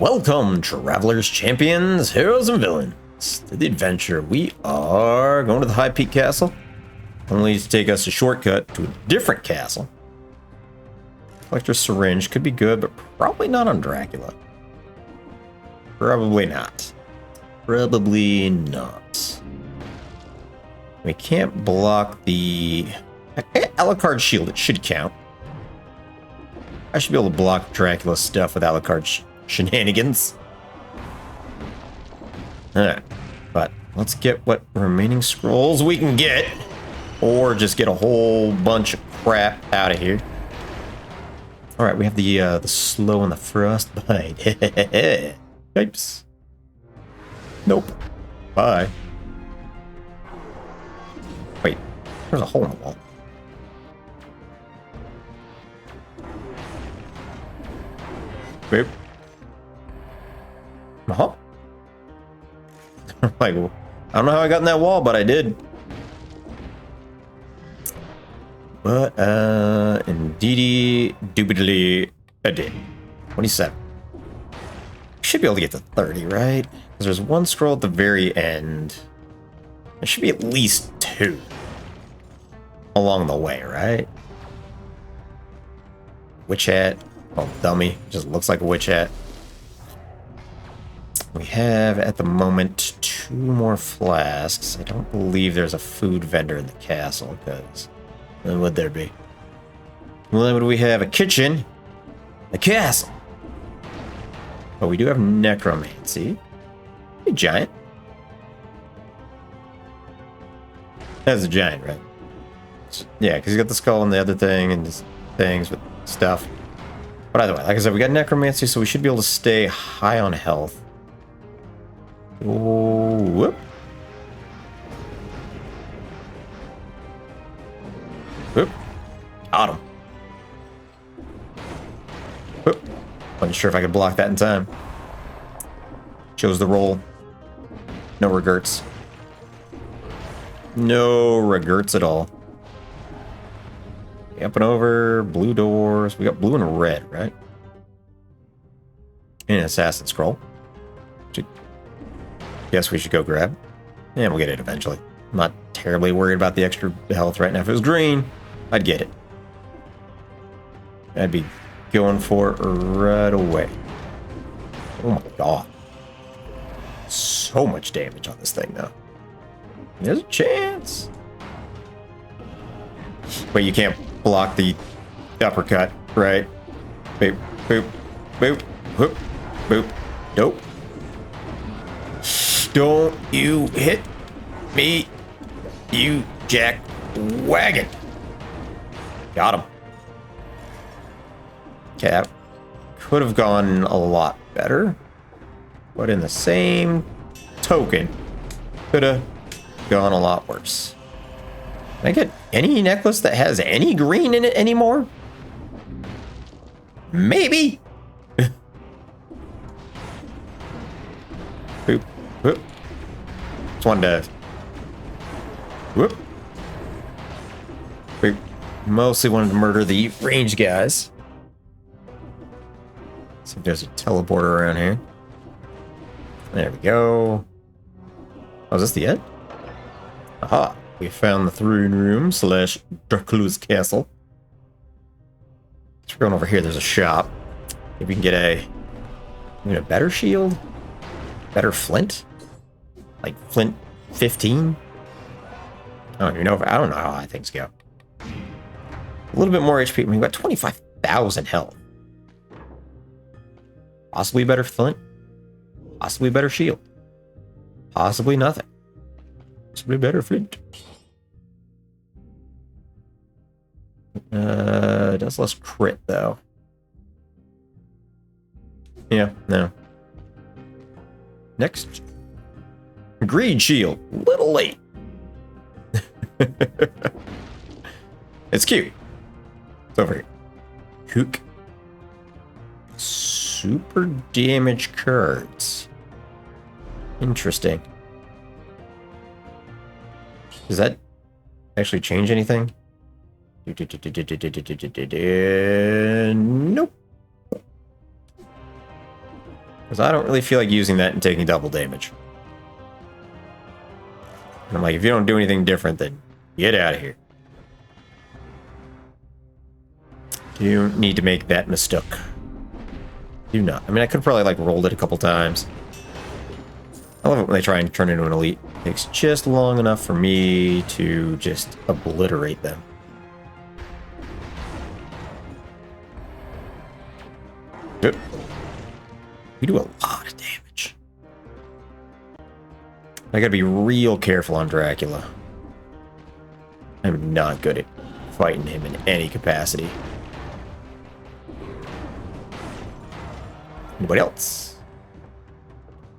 Welcome, travelers, champions, heroes, and villains, to the adventure. We are going to the High Peak Castle. Only to take us a shortcut to a different castle. Collector's syringe could be good, but probably not on Dracula. Probably not. Probably not. We can't block the Alucard shield. It should count. I should be able to block Dracula stuff with Alucard shenanigans. Alright, but let's get what remaining scrolls we can get, or just get a whole bunch of crap out of here. Alright, we have the slow and the frostbite. Yipes. Nope. Bye. Wait, there's a hole in the wall. Boop. Uh-huh. Like, I don't know how I got in that wall, but I did. But, indeedy, doobidly, I did. 27. Should be able to get to 30, right? Because there's one scroll at the very end. There should be at least 2 along the way, right? Witch hat. Oh, dummy. Just looks like a witch hat. We have, at the moment, 2 more flasks. I don't believe there's a food vendor in the castle, because when would there be? Well, would we have a kitchen? A castle. But we do have necromancy. A giant. That's a giant, right? Yeah, because you got the skull and the other thing, and just things with stuff. But either way, like I said, we got necromancy, so we should be able to stay high on health. Oh, whoop. Whoop. Got him. Whoop. Wasn't sure if I could block that in time. Chose the roll. No regrets. No regrets at all. Up and over, blue doors. We got blue and red, right? And an assassin scroll. Guess we should go grab. And we'll get it eventually. I'm not terribly worried about the extra health right now. If it was green, I'd get it. I'd be going for it right away. Oh my god. So much damage on this thing, though. There's a chance. Wait, you can't block the uppercut, right? Boop, boop, boop, boop, boop. Nope. Don't you hit me, you jack wagon. Got him. Okay, could have gone a lot better, but in the same token, could have gone a lot worse. Can I get any necklace that has any green in it anymore? Maybe. Boop, whoop. Just wanted to. Whoop. Boop. Mostly wanted to murder the range guys. See if there's a teleporter around here. There we go. Oh, is this the end? Aha. We found the throne room slash Dracula's castle. So we're going over here. There's a shop. Maybe we can get a better shield, better flint, like flint 15. I don't even know. I don't know how high things go. A little bit more HP. We've got 25,000 health. Possibly better flint. Possibly better shield. Possibly nothing. Possibly better flint. It does less crit, though. Yeah, no. Next. Greed shield. Little late. It's cute. It's over here. Hook. Super damage cards. Interesting. Does that actually change anything? Nope. Because I don't really feel like using that and taking double damage. And I'm like, if you don't do anything different, then get out of here. You need to make that mistake. Do not. I mean, I could probably like rolled it a couple times. I love it when they try and turn into an elite. It takes just long enough for me to just obliterate them. Yep. We do a lot of damage. I gotta be real careful on Dracula. I'm not good at fighting him in any capacity. Anybody else?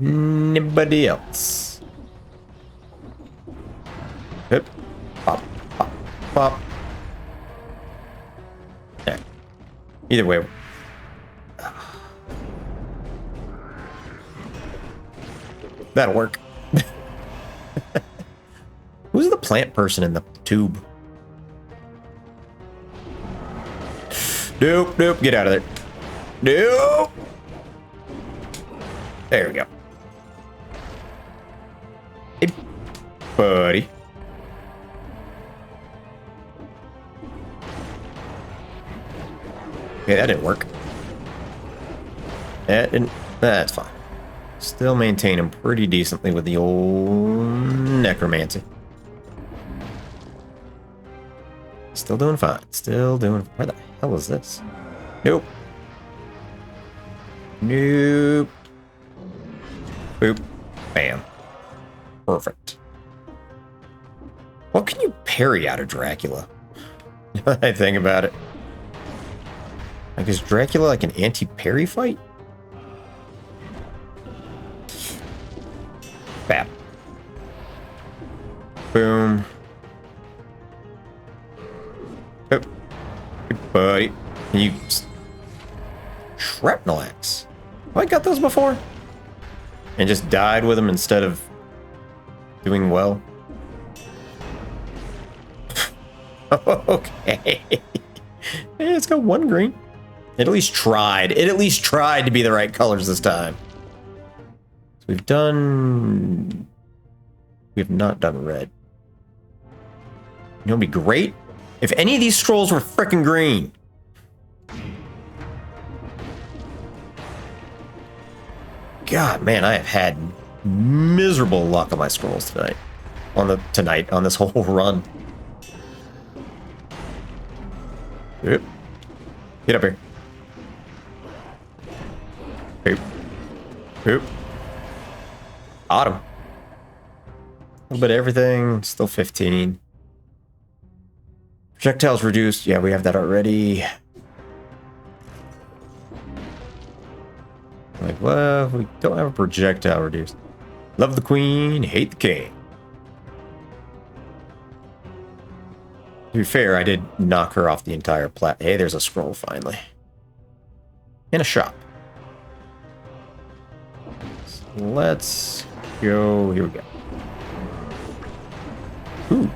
Anybody else? Yep. Pop, pop, pop. Yeah. Either way. That'll work. Who's the plant person in the tube? Nope, nope, get out of there. Nope. There we go. Hey, buddy. Okay, that didn't work. That didn't. That's fine. Still maintain him pretty decently with the old necromancy. Still doing fine. Still doing. Where the hell is this? Nope. Nope. Boop. Bam. Perfect. What can you parry out of Dracula? I think about it. Like, is Dracula like an anti-parry fight? Bam. Boom. Oh. Hey, buddy. Can you... Shrapnel axe. Have I got those before? And just died with them instead of doing well? Okay. Yeah, it's got one green. It at least tried. It at least tried to be the right colors this time. So we've done... We have not done red. You know, it'd be great if any of these scrolls were frickin' green. God, man, I have had miserable luck on my scrolls tonight. On this whole run. Yep. Get up here. Oop. Oop. Autumn. A little bit of everything. Still 15. Projectiles reduced. Yeah, we have that already. Like, well, we don't have a projectile reduced. Love the queen, hate the king. To be fair, I did knock her off the entire plat. Hey, there's a scroll finally. In a shop. So let's go. Here we go. Ooh.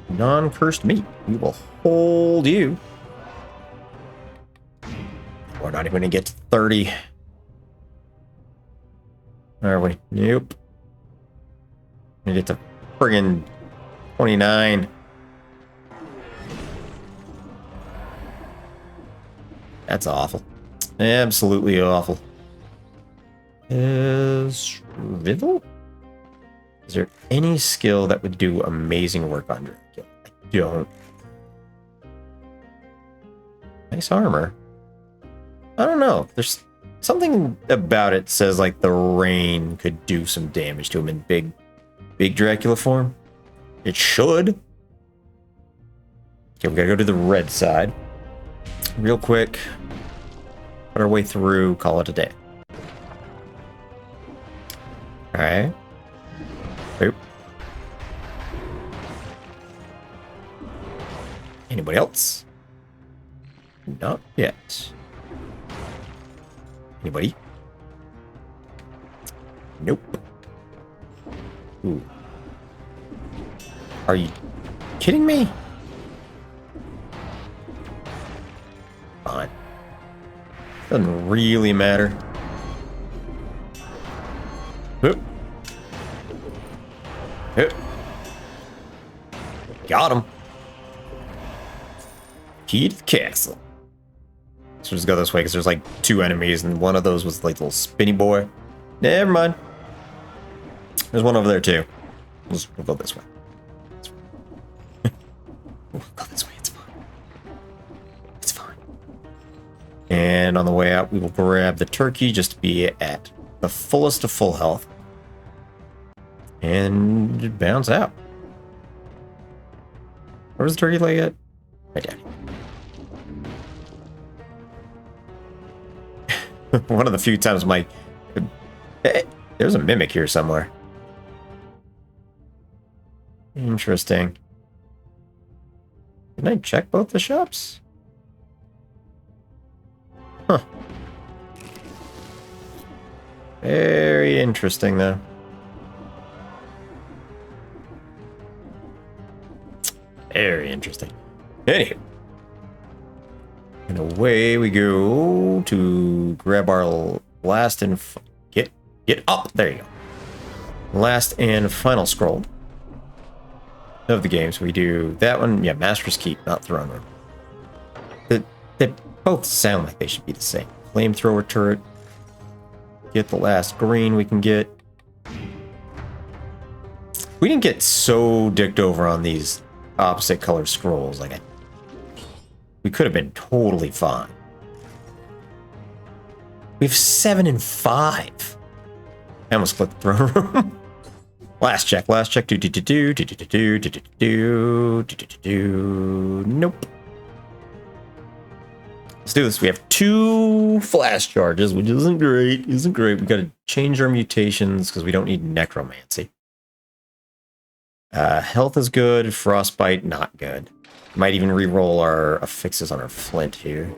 Non-cursed meat. We will hold you. We're not even going to get to 30. Are we? Nope. We get to friggin' 29. That's awful. Absolutely awful. Is Riddle? Is there any skill that would do amazing work on Dracula? I don't. Nice armor. I don't know. There's something about it says like the rain could do some damage to him in big Dracula form. It should. Okay, we gotta go to the red side. Real quick. Put our way through, call it a day. Alright. Oop. Anybody else? Not yet. Anybody? Nope. Ooh. Are you kidding me? Fine. Doesn't really matter. Oop. Oop. Got him. Key to the castle. So just go this way because there's like 2 enemies, and one of those was like the little spinny boy. Never mind. There's one over there too. We'll go this way. We'll go this way. It's fine. It's fine. And on the way out, we will grab the turkey just to be at the fullest of full health. And bounce out. Where's the turkey leg at? Right down here. One of the few times I'm like, hey, there's a mimic here somewhere. Interesting. Can I check both the shops? Huh. Very interesting, though. Very interesting. Anywho. And away we go to grab our last and... Get up! There you go. Last and final scroll of the game. So we do that one. Yeah, Master's Keep, not Throne Room. They both sound like they should be the same. Flamethrower turret. Get the last green we can get. We didn't get so dicked over on these opposite color scrolls. Like, we could have been totally fine. We have 7 and 5. I almost clicked the throne room. Last check. Nope. Let's do this. We have 2 flash charges, which isn't great. We gotta change our mutations because we don't need necromancy. Health is good. Frostbite, not good. Might even re-roll our affixes on our flint here.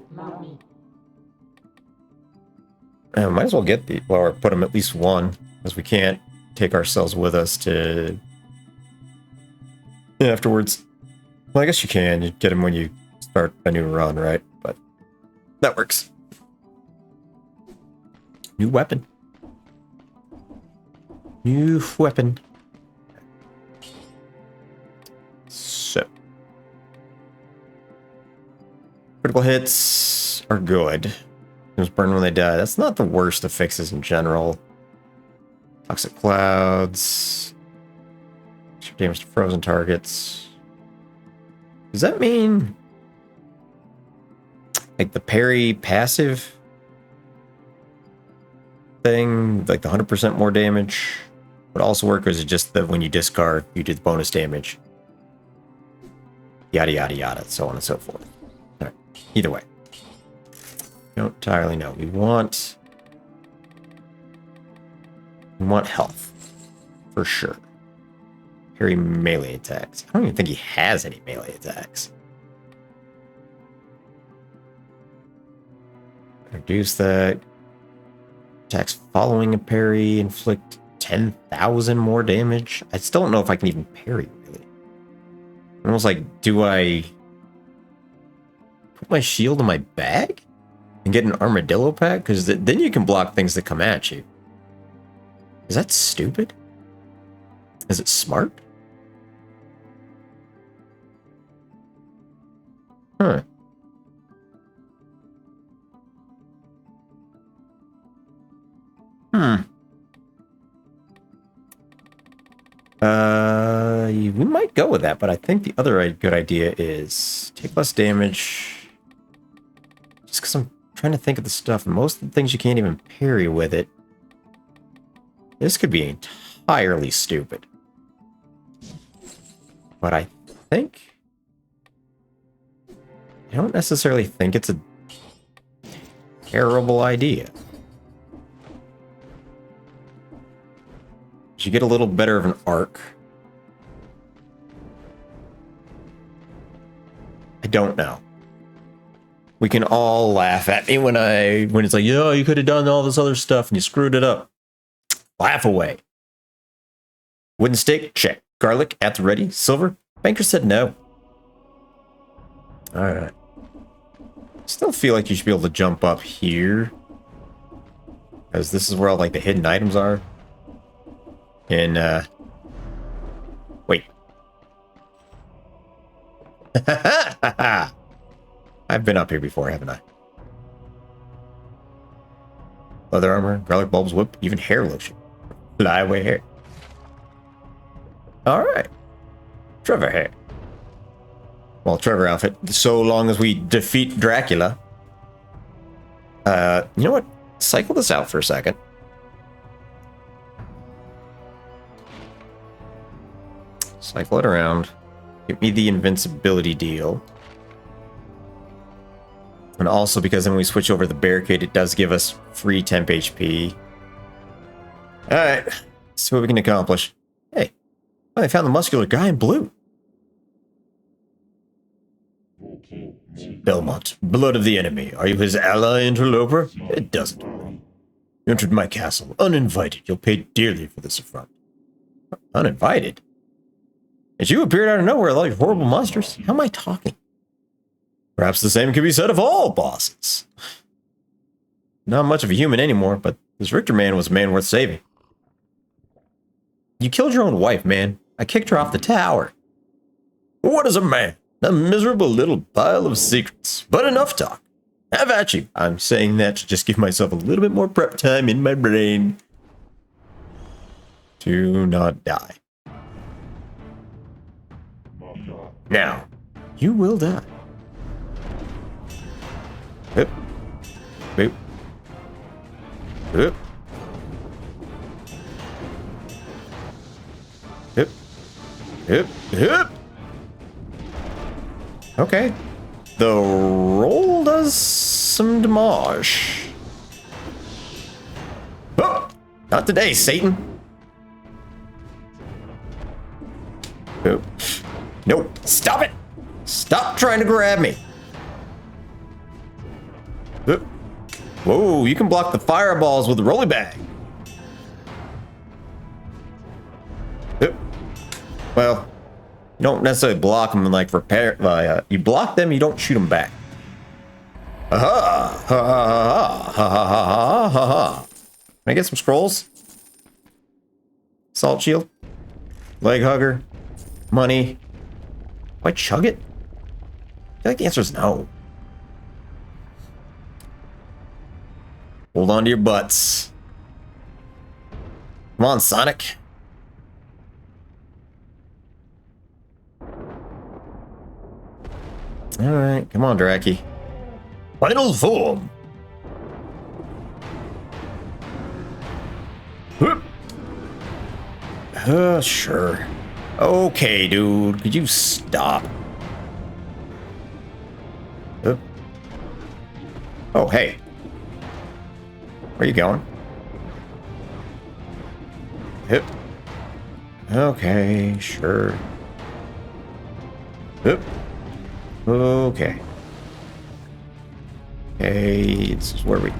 Might as well get the... Well, or put them at least 1, because we can't take ourselves with us to... afterwards. Well, I guess you can. You get them when you start a new run, right? But that works. New weapon. New weapon. So. Critical hits are good. Just burn when they die. That's not the worst of fixes in general. Toxic clouds. Extra damage to frozen targets. Does that mean like the parry passive thing, like the 100% more damage would also work, or is it just that when you discard, you do the bonus damage? Yada, yada, yada, so on and so forth. All right. Either way. Don't entirely know. We want health. For sure. Parry melee attacks. I don't even think he has any melee attacks. Reduce that. Attacks following a parry inflict 10,000 more damage. I still don't know if I can even parry, really. Almost like, do I put my shield in my bag and get an armadillo pack? Because then you can block things that come at you. Is that stupid? Is it smart? Huh. We might go with that, but I think the other good idea is take less damage. Just because I'm trying to think of the stuff. Most of the things you can't even parry with it. This could be entirely stupid. But I don't necessarily think it's a terrible idea. You get a little better of an arc. I don't know. We can all laugh at me when it's like, yo, you could have done all this other stuff and you screwed it up. Laugh away. Wooden stake? Check. Garlic at the ready? Silver? Banker said no. Alright. Still feel like you should be able to jump up here. Because this is where all, like, the hidden items are. And, wait. I've been up here before, haven't I? Leather armor, garlic bulbs, whip, even hair lotion. Fly away hair. Alright. Trevor hair. Well, Trevor outfit. So long as we defeat Dracula. You know what? Cycle this out for a second. Cycle it around. Give me the invincibility deal. And also, because then when we switch over the barricade, it does give us free temp HP. Alright. Let's see what we can accomplish. Hey. Oh, I found the muscular guy in blue. Belmont, blood of the enemy. Are you his ally, interloper? It doesn't. You entered my castle, uninvited. You'll pay dearly for this affront. Uninvited? As you appeared out of nowhere like horrible monsters? How am I talking? Perhaps the same can be said of all bosses. Not much of a human anymore, but this Richter man was a man worth saving. You killed your own wife, man. I kicked her off the tower. What is a man? A miserable little pile of secrets. But enough talk. Have at you. I'm saying that to just give myself a little bit more prep time in my brain. To not die. Now, you will die. Boop. Boop. Boop. Boop. Boop. Boop. Okay. The roll does some damage. Oh! Not today, Satan. Oh. Nope. Stop it! Stop trying to grab me. Oh. Whoa, you can block the fireballs with the rolly bag. Oh. Well, you don't necessarily block them and like repair. You block them, you don't shoot them back. Ha ha ha ha ha ha ha. Can I get some scrolls? Salt shield, leg hugger, money. Do I chug it? I feel like the answer is no. Hold on to your butts. Come on, Sonic. Alright, come on, Draki. Final form! Sure. Okay, dude. Could you stop? Oh, hey. Where are you going? Okay, sure. Okay. Hey, this is where we...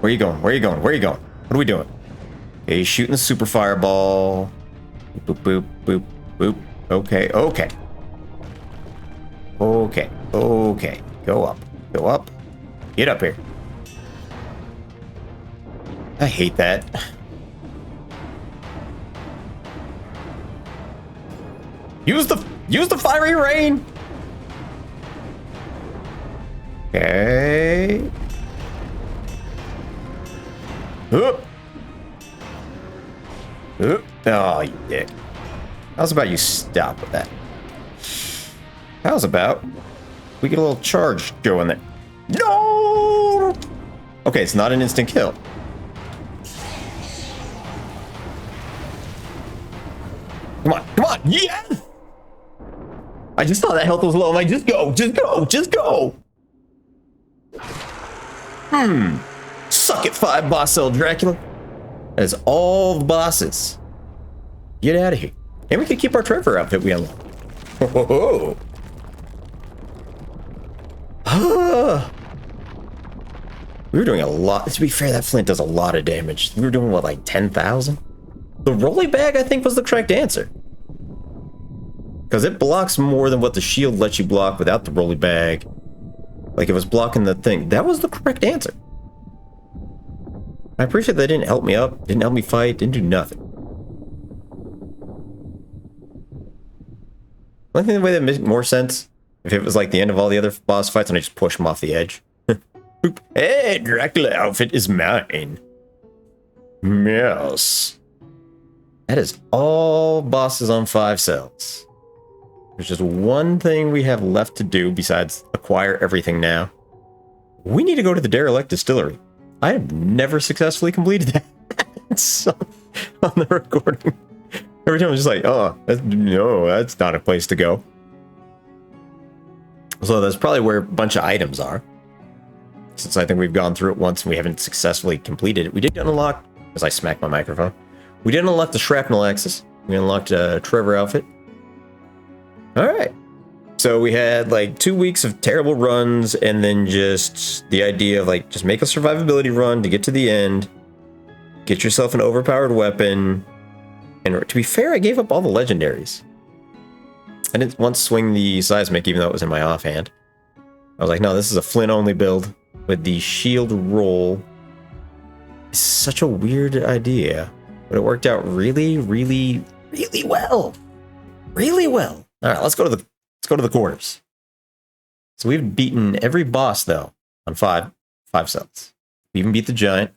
Where you going? Where you going? Where you going? What are we doing? Okay, shooting the super fireball. Boop, boop, boop, boop. Okay, okay. Okay, okay. Go up. Go up. Get up here. I hate that. Use the fiery rain. Okay. Oh, you dick. How's about you stop with that? How's about we get a little charge going there? No! Okay, it's not an instant kill. Come on, come on, yeah! I just saw that health was low. I'm like, just go, just go, just go. Suck it, 5 boss cell Dracula. That is all the bosses. Get out of here. And we can keep our Trevor outfit we unlocked. Oh. We were doing a lot. To be fair, that flint does a lot of damage. We were doing, what, like 10,000? The rolly bag, I think, was the correct answer. Because it blocks more than what the shield lets you block without the rolly bag. Like, it was blocking the thing. That was the correct answer. I appreciate they didn't help me up, didn't help me fight, didn't do nothing. One thing the way that makes more sense, if it was like the end of all the other boss fights and I just push them off the edge. Hey, Dracula outfit is mine. Yes. That is all bosses on 5 cells. There's just one thing we have left to do besides acquire everything now. We need to go to the derelict distillery. I have never successfully completed that so, on the recording. Every time I'm just like, oh, no, that's not a place to go. So that's probably where a bunch of items are. Since I think we've gone through it once and we haven't successfully completed it. We did unlock, as I smacked my microphone, we did unlock the shrapnel axis. We unlocked a Trevor outfit. Alright. So we had like 2 weeks of terrible runs and then just the idea of like, just make a survivability run to get to the end. Get yourself an overpowered weapon. And to be fair, I gave up all the legendaries. I didn't once swing the seismic even though it was in my offhand. I was like, no, this is a flint only build with the shield roll. It's such a weird idea, but it worked out really, really, really well. Really well. All right, let's go to the quarters. So we've beaten every boss though on five cells. We even beat the giant.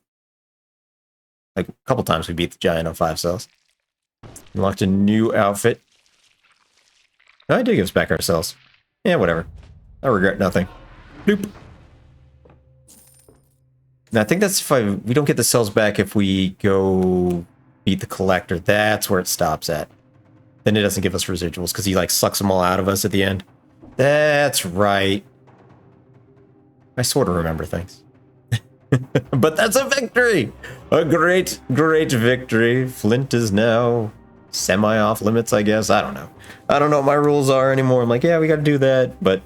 Like a couple times we beat the giant on 5 cells. Unlocked a new outfit. Oh, I did give us back our cells. Yeah, whatever. I regret nothing. Nope. Now, I think that's if we don't get the cells back if we go beat the collector. That's where it stops at. Then it doesn't give us residuals because he like sucks them all out of us at the end. That's right. I sort of remember things. But that's a victory! A great, great victory. Flint is now semi-off limits, I guess. I don't know. I don't know what my rules are anymore. I'm like, yeah, we gotta do that, but...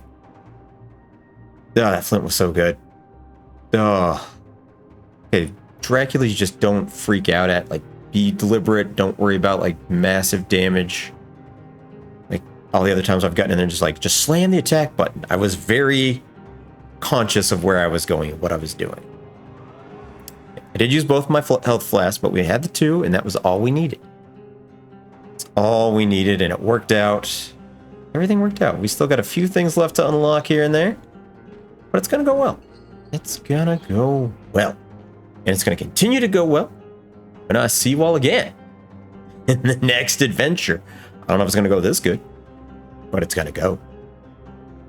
Oh, that Flint was so good. Oh. Okay, Dracula, you just don't freak out at. Like, be deliberate. Don't worry about, like, massive damage. Like, all the other times I've gotten in there, just slam the attack button. I was very conscious of where I was going and what I was doing. I did use both my health flasks, but we had the 2, and that was all we needed. It's all we needed, and it worked out. Everything worked out. We still got a few things left to unlock here and there, but it's going to go well. It's going to go well. And it's going to continue to go well when I see you all again in the next adventure. I don't know if it's going to go this good, but it's going to go.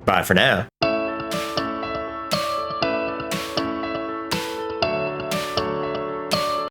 Bye for now.